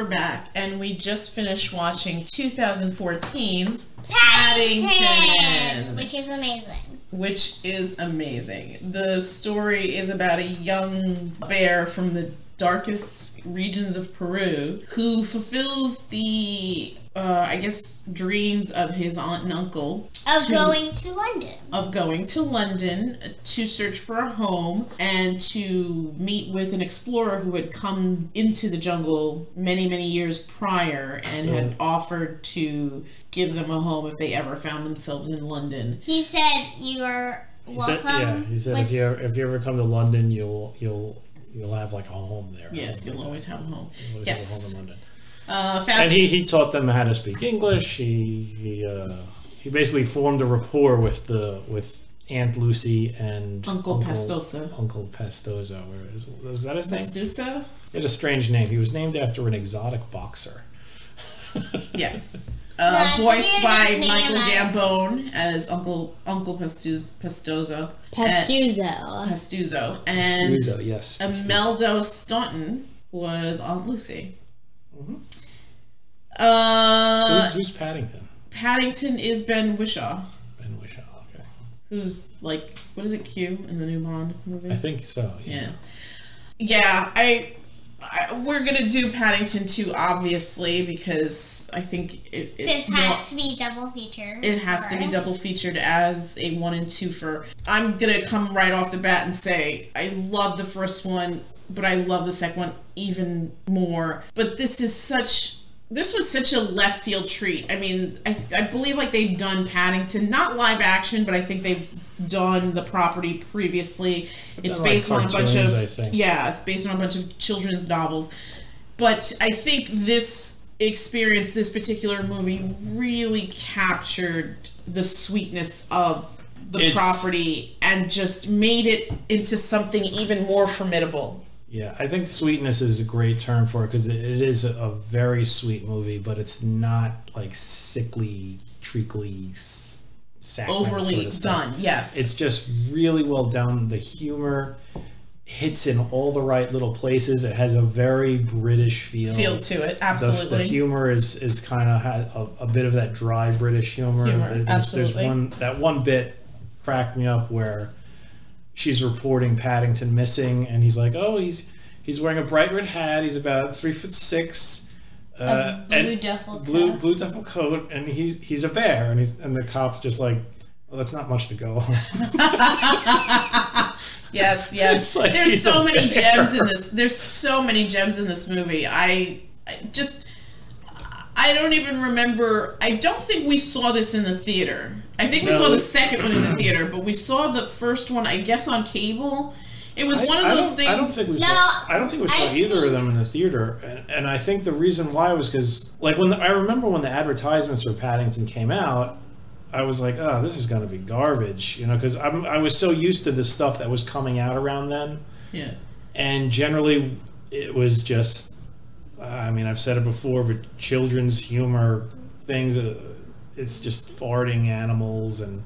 we're back, and we just finished watching 2014's Paddington, which is amazing. The story is about a young bear from the darkest regions of Peru who fulfills the I guess dreams of his aunt and uncle going to London. Of going to London to search for a home and to meet with an explorer who had come into the jungle many, many years prior and had offered to give them a home if they ever found themselves in London. He said you are welcome. He said if you ever come to London, you'll have like a home there. Yes, you'll always have a home. Yes. Have a home in London. And he taught them how to speak English. He basically formed a rapport with Aunt Lucy and Uncle Pastosa. Uncle Pastosa. Is that his name? Pastosa? He had a strange name. He was named after an exotic boxer. Yes. Voiced by Michael Gambone as Uncle Pastosa. Pastuzo. And yes. Imelda Staunton was Aunt Lucy. Mm-hmm. Who's Paddington? Paddington is Ben Whishaw. Ben Whishaw, okay. Who's like, what is it, Q in the new Bond movie? I think so. Yeah. We're gonna do Paddington 2, obviously, because I think this has to be double featured. It has to be double featured as a 1 and 2 for. I'm gonna come right off the bat and say I love the first one, but I love the second one even more. But this was such a left field treat. I mean, I believe like they've done Paddington, not live action, but I think they've done the property previously. It's based on a bunch of it's based on a bunch of children's novels. But I think this particular movie really captured the sweetness of the property and just made it into something even more formidable. Yeah, I think sweetness is a great term for it because it is a very sweet movie, but it's not like sickly, treacly, saccharine overly sort of done. Yes, it's just really well done. The humor hits in all the right little places. It has a very British feel to it. Absolutely, the humor is kind of a bit of that dry British humor. Absolutely, there's one bit cracked me up where she's reporting Paddington missing, and he's like, "Oh, he's wearing a bright red hat. He's about 3'6". Blue duffel coat, and he's a bear, and the cop's just like, well, that's not much to go. Yes. Like there's so many gems in this. There's so many gems in this movie. I don't even remember. I don't think we saw this in the theater. I think we saw the second one in the theater, but we saw the first one, I guess, on cable. It was one of those things. I don't think we saw either of them in the theater, and I think the reason why was because, like, I remember when the advertisements for Paddington came out, I was like, oh, this is going to be garbage, because I was so used to the stuff that was coming out around then. Yeah. And generally, it was just, I mean, I've said it before, but children's humor things, it's just farting animals and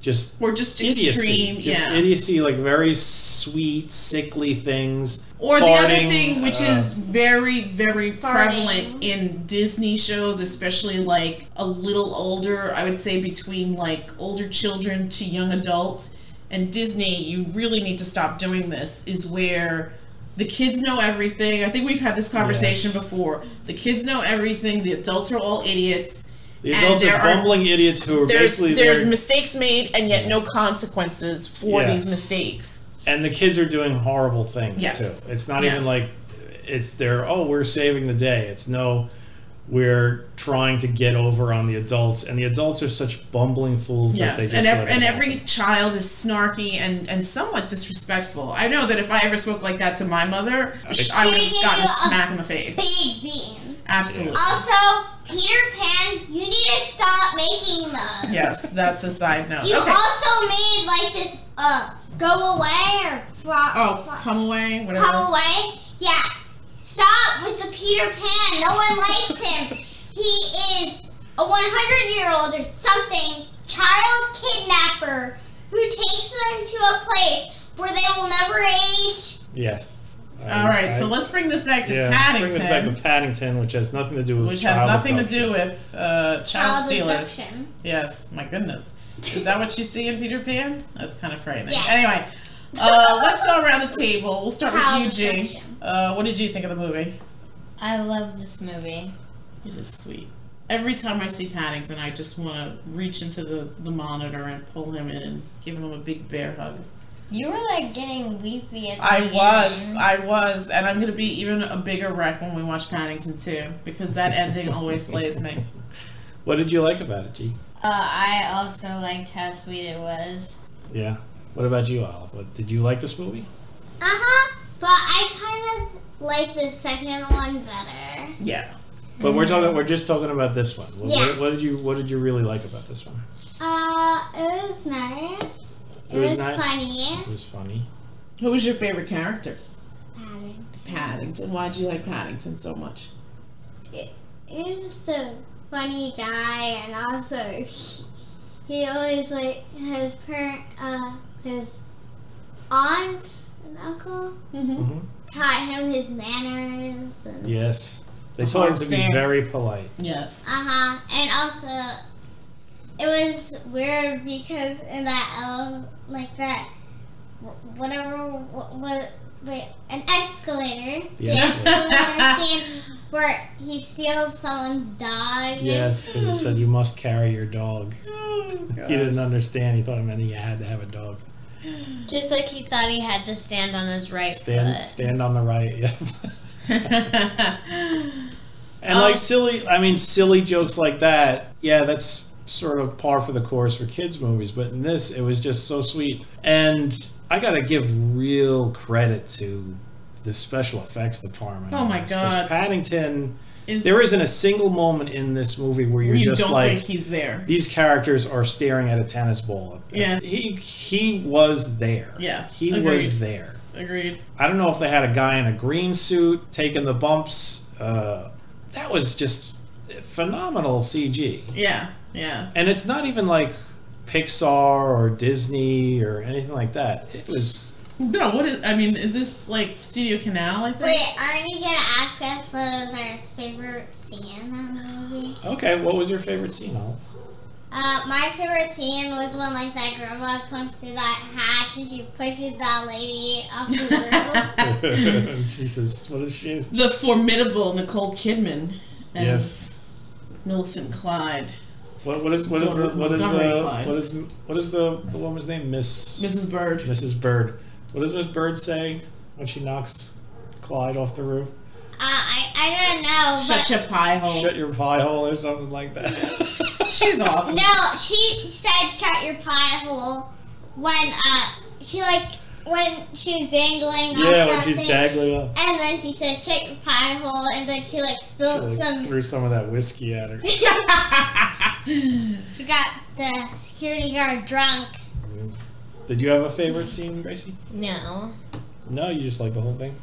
just idiocy. Extreme, idiocy, like very sweet, sickly things. Or farting, the other thing, which is very, very prevalent in Disney shows, especially like a little older, I would say between like older children to young adults. And Disney, you really need to stop doing this, is where the kids know everything. I think we've had this conversation before. The kids know everything. The adults are all idiots. The adults are bumbling idiots who are basically there's mistakes made and yet no consequences for these mistakes. And the kids are doing horrible things too. It's not even like we're saving the day. It's we're trying to get over on the adults, and the adults are such bumbling fools that they just every child is snarky and somewhat disrespectful. I know that if I ever spoke like that to my mother, I would have gotten a smack in the face. Big bean. Absolutely. Also, Peter Pan, you need to stop making them. Yes, that's a side note. You also made like this go away or come away, whatever. Come away. Yeah. Stop with the Peter Pan. No one likes him. He is a 100-year-old or something child kidnapper who takes them to a place where they will never age. Yes. All right, so let's bring this back to Paddington. Let's bring this back to Paddington, which has nothing to do with child stealers. Abduction. Yes, my goodness. Is that what you see in Peter Pan? That's kind of frightening. Yes. Anyway, let's go around the table. We'll start with you, G. What did you think of the movie? I love this movie. It is sweet. Every time I see Paddington, I just want to reach into the monitor and pull him in and give him a big bear hug. You were like getting weepy at the I was, and I'm gonna be even a bigger wreck when we watch Paddington 2 because that ending always slays me. What did you like about it, G? I also liked how sweet it was. Yeah. What about you, Olive? Did you like this movie? But I kind of like the second one better. Yeah. But we're just talking about this one. What did you really like about this one? It was nice. It was nice. funny. It was funny. Who was your favorite character? Paddington. Why'd you like Paddington so much? He's just a funny guy, and also he always like his aunt and uncle taught him his manners. And yes, they taught him to be very polite. Yes. And also it was weird because in that an escalator. Yes. The escalator scene where he steals someone's dog. Yes, because it said you must carry your dog. He didn't understand. He thought it meant he had to have a dog. Just like he thought he had to stand on his right foot. Stand on the right. Yeah. And like silly jokes like that. Yeah, that's sort of par for the course for kids movies, but in this it was just so sweet. And I gotta give real credit to the special effects department. Oh my god, Paddington, there isn't a single moment in this movie where you just don't like think he's there. These characters are staring at a tennis ball. Yeah, he was there. Yeah, he was there. Agreed. I don't know if they had a guy in a green suit taking the bumps. That was just phenomenal CG. Yeah. Yeah. And it's not even like Pixar or Disney or anything like that. It was... No, is this like Studio Canal, I think? Wait, aren't you going to ask us what was our favorite scene in the movie? Okay, what was your favorite scene, Al? My favorite scene was when like that girl comes through that hatch and she pushes that lady off the roof. She says, what is she? The formidable Nicole Kidman as Millicent Clyde. What is the woman's name? Mrs. Bird. Mrs. Bird. What does Miss Bird say when she knocks Clyde off the roof? I don't know. Shut your pie hole. Shut your pie hole or something like that. She's awesome. No, she said shut your pie hole when when she was dangling off when she's dangling off. And then she said shut your pie hole, and then she spilled threw some of that whiskey at her. She got the security guard drunk. Did you have a favorite scene, Gracie? No. No, you just like the whole thing?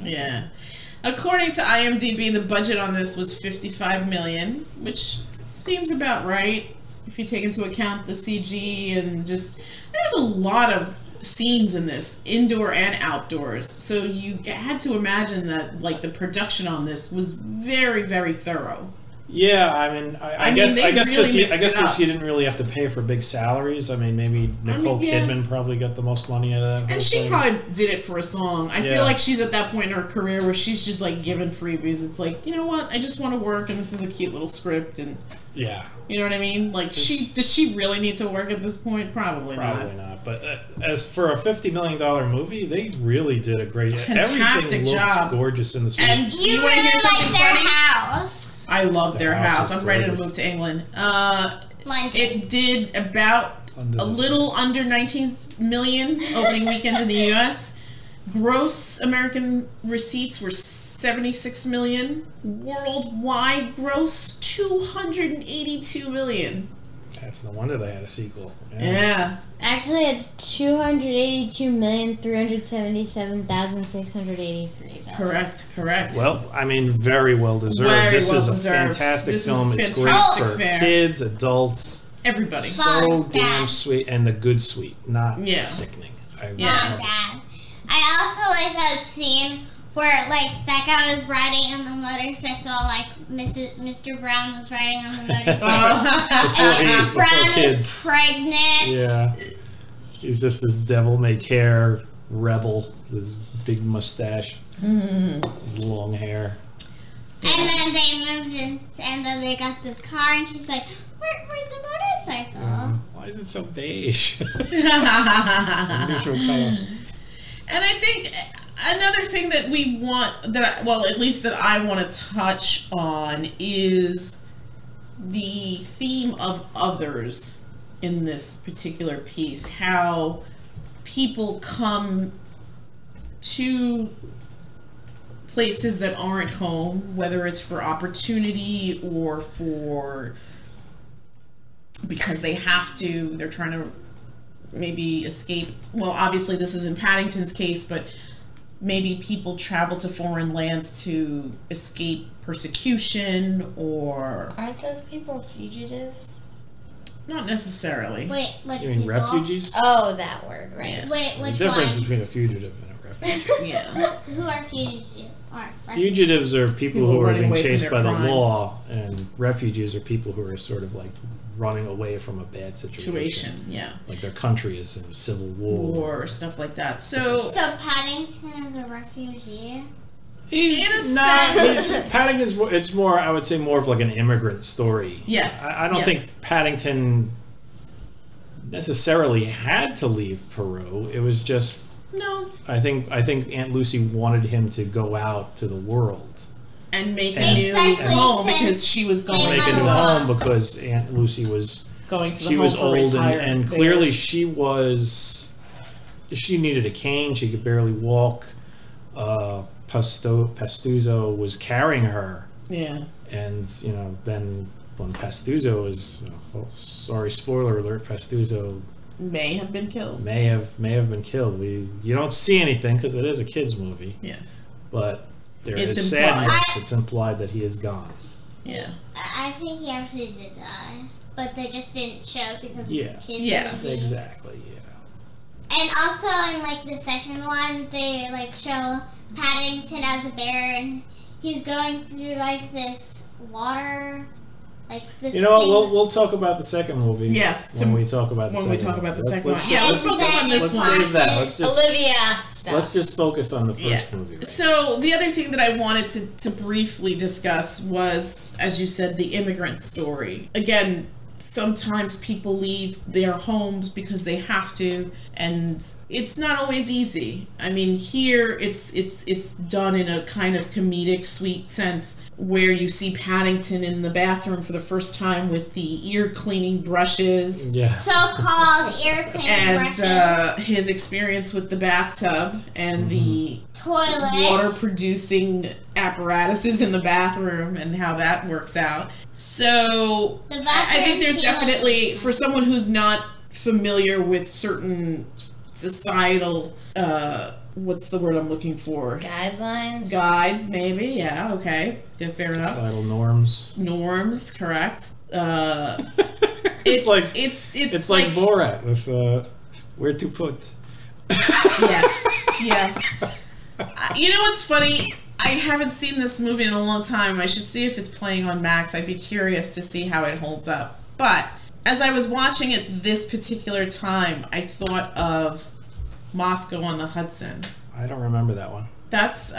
Yeah. According to IMDb, the budget on this was $55 million, which seems about right if you take into account the CG and just... There's a lot of scenes in this, indoor and outdoors. So you had to imagine that like the production on this was very, very thorough. Yeah, I guess because you didn't really have to pay for big salaries. I mean, maybe Nicole Kidman probably got the most money out of that. And she probably did it for a song. I feel like she's at that point in her career where she's just like giving freebies. It's like, you know what? I just want to work, and this is a cute little script, and you know what I mean. Like, does she really need to work at this point? Probably not. But as for a $50 million movie, they really did a great job. Everything looked gorgeous in this movie. And you want to hear something funny? House. I love their house. I'm ready to move to England. It did about a little under 19 million opening weekend in the U.S. Gross American receipts were 76 million. Worldwide gross 282 million. That's no wonder they had a sequel. Yeah. Actually, it's $282,377,683. Correct. Well, I mean, very well deserved. This is a fantastic film. It's great for kids, adults, everybody. So damn sweet, and the good sweet, not sickening. Not bad. I also like that scene where like that guy was riding on the motorcycle, like Mr. Brown was riding on the motorcycle, and Mrs. Brown was pregnant. Yeah, he's just this devil-may-care rebel, this big mustache, his long hair. And then they moved in, and then they got this car, and she's like, "Where's the motorcycle?" Why is it so beige? It's a neutral color. And I think another thing that we want, at least that I want to touch on, is the theme of others in this particular piece. How people come to places that aren't home, whether it's for opportunity or because they have to, they're trying to maybe escape. Well, obviously this is in Paddington's case, but maybe people travel to foreign lands to escape persecution, or... Aren't those people fugitives? Not necessarily. Wait, what? You mean refugees? Oh, that word, right. Yes. Wait, which The difference one? between a fugitive and a refugee. Yeah. Who are fugitives? Fugitives are people who are running being away from chased their by the crimes. law, and refugees are people who are sort of like running away from a bad situation. Yeah. Like their country is in a civil war. Or stuff like that. So So Paddington is a refugee? He's In a not. sense. Paddington is more. It's more. I would say more of like an immigrant story. Yes, I don't yes. think Paddington necessarily had to leave Peru. It was just. no. I think Aunt Lucy wanted him to go out to the world, And make And- a new Especially home since because she was they going make had a to new a lot. home because Aunt Lucy was. going to the She home was for old retired and clearly bears. she was. She needed a cane. She could barely walk. Pastuzo was carrying her. Yeah. And, then when Pastuzo was, sorry, spoiler alert, Pastuzo May have been killed. may have been killed. You don't see anything because it is a kids movie, Yes. but there It's is implied. sadness. It's implied that he is gone. Yeah. I think he actually did die, but they just didn't show because Yeah. it's kids Yeah. movie. Exactly. Yeah. And also in like the second one, they like show Paddington as a bear, and he's going through like this water, like this. You know what? thing. We'll talk about the second movie. Yes, When we talk about the when second we talk about the movie. second one. Let's- Yeah, let's- let's focus on this let's one. save that. Let's just Olivia, stop. let's just focus on the first Yeah. movie. Right? So the other thing that I wanted to briefly discuss was, as you said, the immigrant story. Again, sometimes people leave their homes because they have to, and it's not always easy. I mean, here it's done in a kind of comedic, sweet sense, where you see Paddington in the bathroom for the first time with the ear cleaning brushes. Yeah. So-called ear cleaning And brushes, his experience with the bathtub and the toilets. water producing apparatuses in the bathroom and how that works out. So The I think bathroom there's scene definitely, was- for someone who's not familiar with certain societal, what's the word I'm looking for? Guidelines. Guides, maybe. Yeah, okay. Yeah, fair enough. Societal norms. Norms, correct. It's like it's like Borat with where to put. Yes, yes. You know what's funny? I haven't seen this movie in a long time. I should see if it's playing on Max. I'd be curious to see how it holds up. But as I was watching it this particular time, I thought of Moscow on the Hudson. I don't remember that one. That's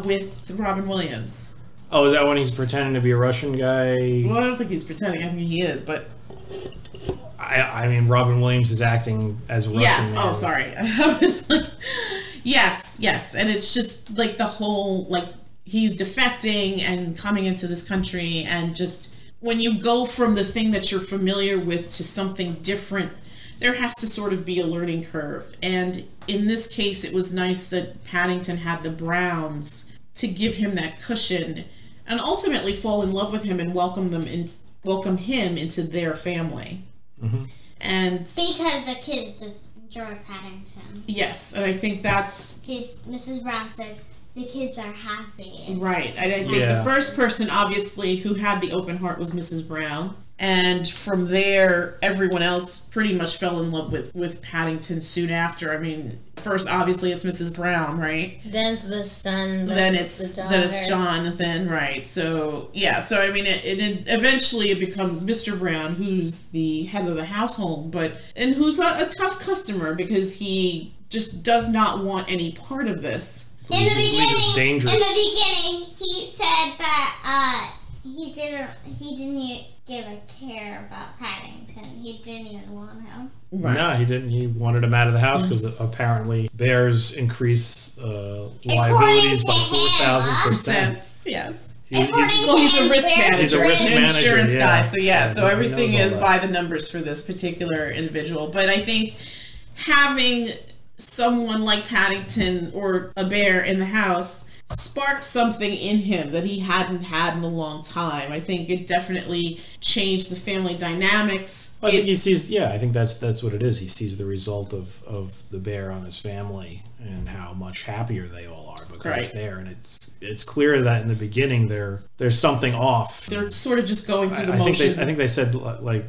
with Robin Williams. Oh, is that when he's pretending to be a Russian guy? Well, I don't think he's pretending. I mean, he is, but I mean, Robin Williams is acting as a Russian yes. man. Oh, sorry. I was like, yes. And it's just like the whole, like, he's defecting and coming into this country, and just when you go from the thing that you're familiar with to something different, there has to sort of be a learning curve. And in this case, it was nice that Paddington had the Browns to give him that cushion and ultimately fall in love with him and welcome him into their family. Mm-hmm. And because the kids just enjoy Paddington. yes, and I think that's Mrs. Brown said the kids are happy. right. And I think Yeah. the first person, obviously, who had the open heart was Mrs. Brown. And from there, everyone else pretty much fell in love with Paddington soon after. I mean, first, obviously, it's Mrs. Brown, right? Then it's the son. Then it's Jonathan, right? So yeah, so I mean, it eventually it becomes Mr. Brown, who's the head of the household, and who's a tough customer because he just does not want any part of this. In the beginning, he said that he didn't give a care about Paddington. He didn't even want him. Right. No, he didn't. He wanted him out of the house because apparently bears increase liabilities by 4,000%. Yes. He's a risk manager. He's a risk manager, insurance guy. So yeah, so he everything is by the numbers for this particular individual. But I think having someone like Paddington or a bear in the house sparked something in him that he hadn't had in a long time. I think it definitely changed the family dynamics. Well, I think he sees, I think that's what it is. He sees the result of the bear on his family and how much happier they all are because it's there. And it's clear that in the beginning there's something off. They're sort of just going through the motions. I think they said like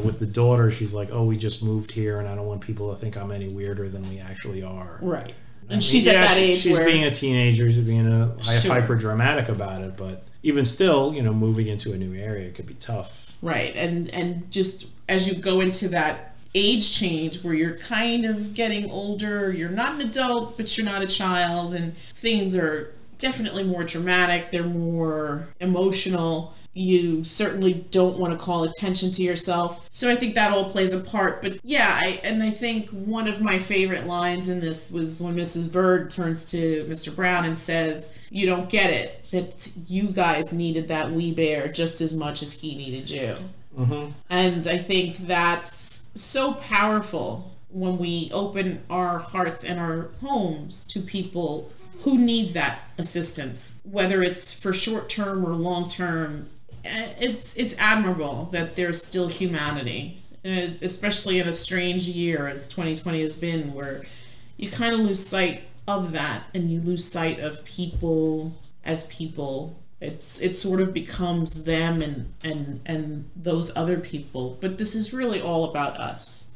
with the daughter, she's like, "Oh, we just moved here, and I don't want people to think I'm any weirder than we actually are." Right. And she's at that age she's being a teenager, she's being hyper dramatic about it, but even still, moving into a new area could be tough. Right. And just as you go into that age change where you're kind of getting older, you're not an adult, but you're not a child, and things are definitely more dramatic, they're more emotional. You certainly don't want to call attention to yourself. So I think that all plays a part. But yeah, I think one of my favorite lines in this was when Mrs. Bird turns to Mr. Brown and says, "You don't get it, that you guys needed that wee bear just as much as he needed you." Mm-hmm. And I think that's so powerful when we open our hearts and our homes to people who need that assistance, whether it's for short-term or long-term. It's admirable that there's still humanity, especially in a strange year as 2020 has been, where you kind of lose sight of that and you lose sight of people as people. It sort of becomes them and those other people. But this is really all about us.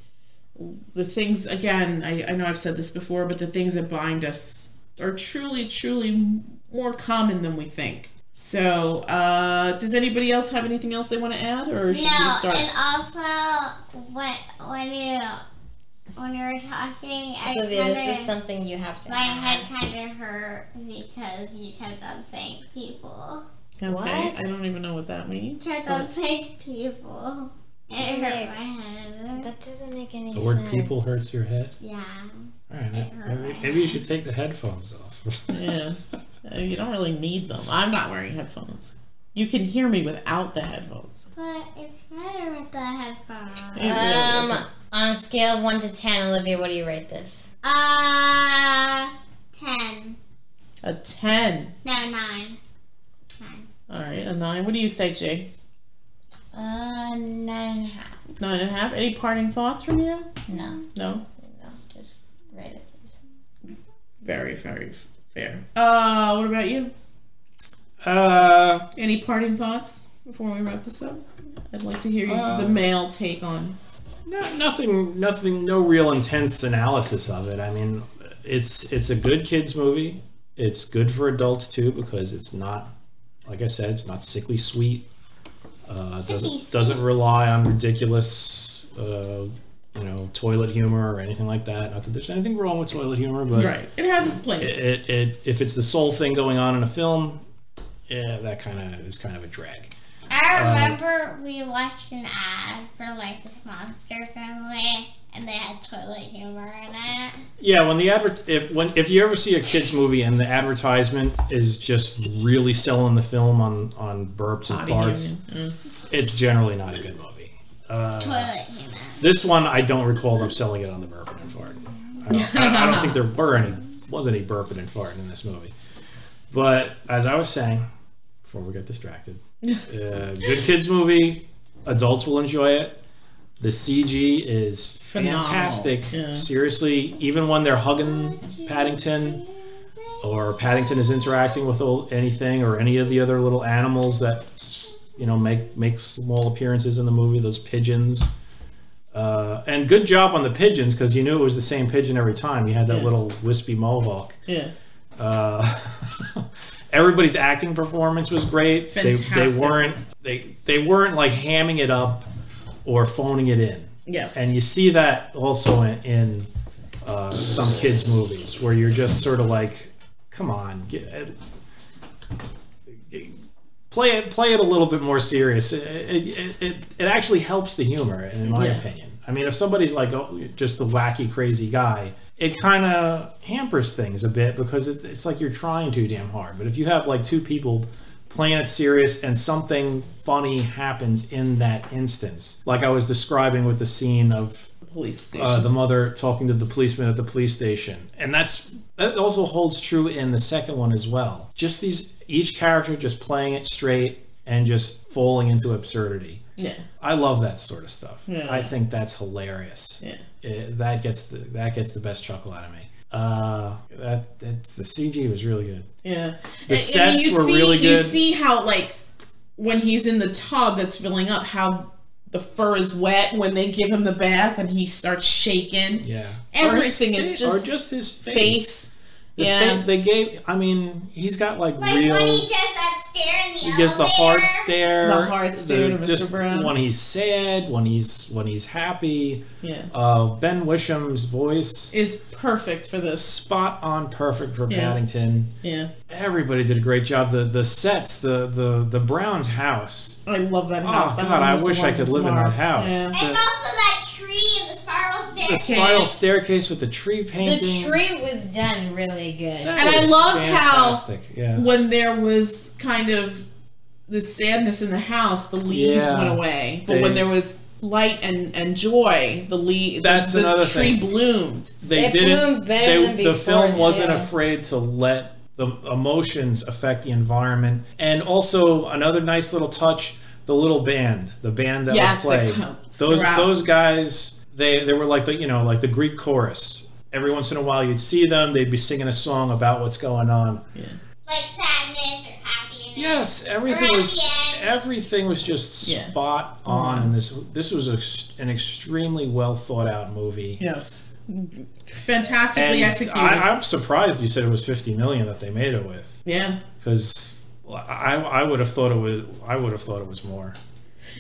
The things, again, I know I've said this before, but the things that bind us are truly, truly more common than we think. So, does anybody else have anything else they want to add, or should we start? And also, when you were talking, this is something you have to. My head kind of hurt because you kept on saying people. Okay, what? I don't even know what that means. Kept on saying people. It hurt my head. That doesn't make any sense. The word "people" hurts your head. Yeah. All right, maybe you should take the headphones off. Yeah. You don't really need them. I'm not wearing headphones. You can hear me without the headphones. But it's better with the headphones. On a scale of 1 to 10, Olivia, what do you rate this? 10. A 10. No, 9. 9. All right, a 9. What do you say, Jay? 9.5. 9.5. Any parting thoughts from you? No. No? No, just rate it, please. Very, very fair. What about you? Any parting thoughts before we wrap this up? I'd like to hear the male take on. Nothing. No real intense analysis of it. I mean, it's a good kids movie. It's good for adults too because it's not, like I said, it's not sickly sweet. Doesn't rely on ridiculous, toilet humor or anything like that. Not that there's anything wrong with toilet humor, but right, it has its place. If it's the sole thing going on in a film, that is kind of a drag. I remember we watched an ad for like this monster family, and they had toilet humor in it. Yeah, when the if you ever see a kids movie and the advertisement is just really selling the film on burps and farts, it's generally not a good movie. Toilet humor. This one, I don't recall them selling it on the burping and farting. I don't think there was any burping and farting in this movie. But as I was saying, before we get distracted, good kids movie, adults will enjoy it. The CG is fantastic. Yeah. Seriously, even when they're hugging Paddington, or Paddington is interacting with anything, or any of the other little animals that make small appearances in the movie, those pigeons. And good job on the pigeons, because you knew it was the same pigeon every time. You had that little wispy mohawk. Yeah. Everybody's acting performance was great. Fantastic. They weren't like hamming it up or phoning it in. Yes. And you see that also in some kids' movies where you're just sort of like, come on, play it a little bit more serious. It actually helps the humor, in my opinion. I mean, if somebody's like just the wacky, crazy guy, it kind of hampers things a bit because it's like you're trying too damn hard. But if you have like two people playing it serious and something funny happens in that instance, like I was describing with the scene of police station. The mother talking to the policeman at the police station, and that also holds true in the second one as well. Just each character just playing it straight and just falling into absurdity. Yeah, I love that sort of stuff. Yeah. I think that's hilarious. Yeah, that gets the best chuckle out of me. The CG was really good. Yeah, the sets were really good. You see how like when he's in the tub that's filling up, how the fur is wet when they give him the bath and he starts shaking. Yeah, everything is just his face. They gave. I mean, he's got like real. When he does that stare in the elevator. He gets the hard stare. The hard stare to Mr. Brown. When he's sad, when he's happy. Yeah. Ben Wisham's voice is perfect for this. Spot on, perfect for Paddington. Yeah. Everybody did a great job. The sets, the Brown's house. I love that house. Oh God, I wish I could live in that house. Yeah. And also that tree and the spiral staircase. The spiral staircase with the tree painting. The tree was done really good. And I loved fantastic. How when there was kind of the sadness in the house, the leaves went away. But when there was light and joy, the tree bloomed. They bloomed better than before. The film wasn't afraid to let the emotions affect the environment. And also another nice little touch, the little band, the band that would play. Those guys, they were like the Greek chorus. Every once in a while you'd see them, they'd be singing a song about what's going on. Yeah. Like sadness or happiness. Yes, everything was just spot on, and this was an extremely well thought out movie. Yes, fantastically executed. I'm surprised you said it was $50 million that they made it with. Yeah, because I would have thought it was more.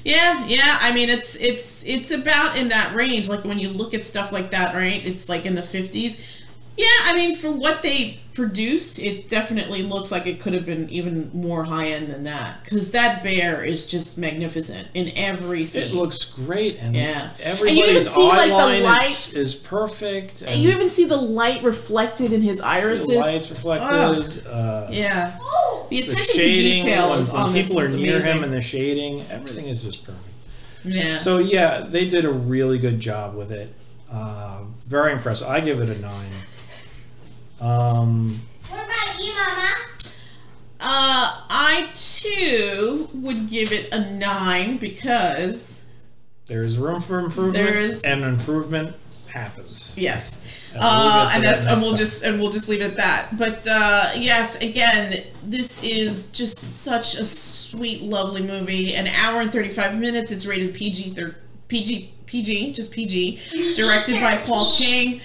Yeah. I mean, it's about in that range. Like when you look at stuff like that, right? It's like in the 50s. Yeah, I mean, for what they produced, it definitely looks like it could have been even more high-end than that. Because that bear is just magnificent in every scene. It looks great, and everybody's eye line is perfect. And you even see the light reflected in his irises. The light's reflected. The attention to detail is on this. People are near him and the shading. Everything is just perfect. Yeah. So, they did a really good job with it. Very impressive. I give it a 9. What about you, Mama? I too would give it a 9 because there is room for improvement, and improvement happens. Yes, we'll just leave it at that. But yes, again, this is just such a sweet, lovely movie. An hour and 35 minutes. It's rated PG, just PG. Directed by Paul King.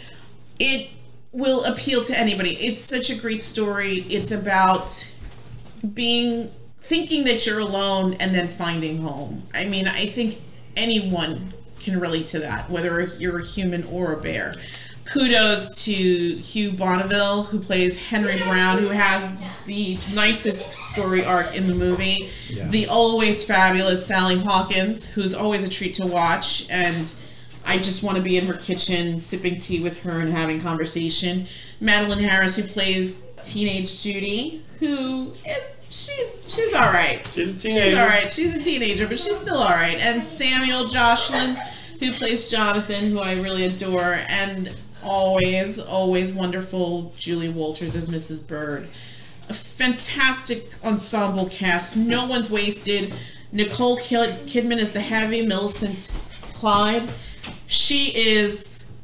It will appeal to anybody. It's such a great story. It's about thinking that you're alone and then finding home. I mean, I think anyone can relate to that, whether you're a human or a bear. Kudos to Hugh Bonneville, who plays Henry Brown, who has the nicest story arc in the movie. Yeah. The always fabulous Sally Hawkins, who's always a treat to watch, and I just want to be in her kitchen sipping tea with her and having conversation. Madeline Harris, who plays teenage Judy, who is she's all right. She's a teenager. She's all right. She's a teenager, but she's still all right. And Samuel Jocelyn, who plays Jonathan, who I really adore, and always wonderful Julie Walters as Mrs. Bird. A fantastic ensemble cast. No one's wasted. Nicole Kidman is the heavy Millicent Clyde.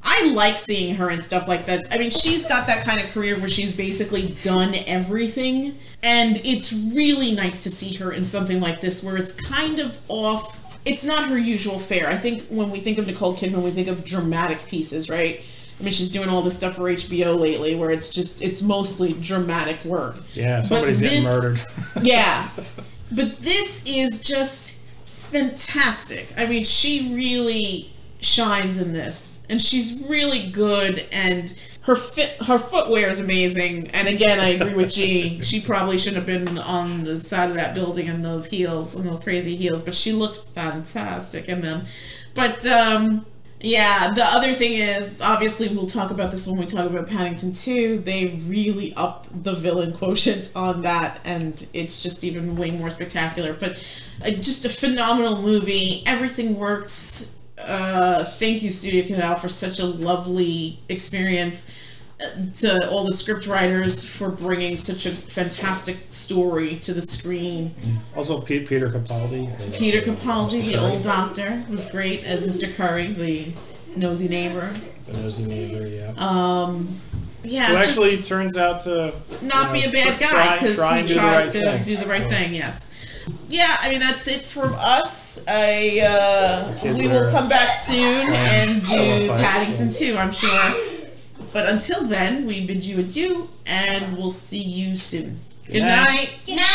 I like seeing her and stuff like that. I mean, she's got that kind of career where she's basically done everything. And it's really nice to see her in something like this where it's kind of off it's not her usual fare. I think when we think of Nicole Kidman, we think of dramatic pieces, right? I mean, she's doing all this stuff for HBO lately where it's mostly dramatic work. Yeah, somebody's getting murdered. Yeah. But this is just fantastic. I mean, she really shines in this. And she's really good, and her footwear is amazing. And again, I agree with G. She probably shouldn't have been on the side of that building in those heels, in those crazy heels, but she looks fantastic in them. But yeah, the other thing is, obviously we'll talk about this when we talk about Paddington 2, they really upped the villain quotient on that, and it's just even way more spectacular. But just a phenomenal movie. Everything works. Thank you, Studio Canal, for such a lovely experience. To all the script writers for bringing such a fantastic story to the screen. Also, Peter Capaldi. Peter Capaldi, the old doctor, was great as Mr. Curry, the nosy neighbor. The nosy neighbor, yeah. Yeah. Who actually turns out to not be a bad guy because he tries to do the right thing. Yes. Yeah, I mean that's it from us. We will come back soon and do Paddington 2, I'm sure. But until then, we bid you adieu, and we'll see you soon. Good night. Good night.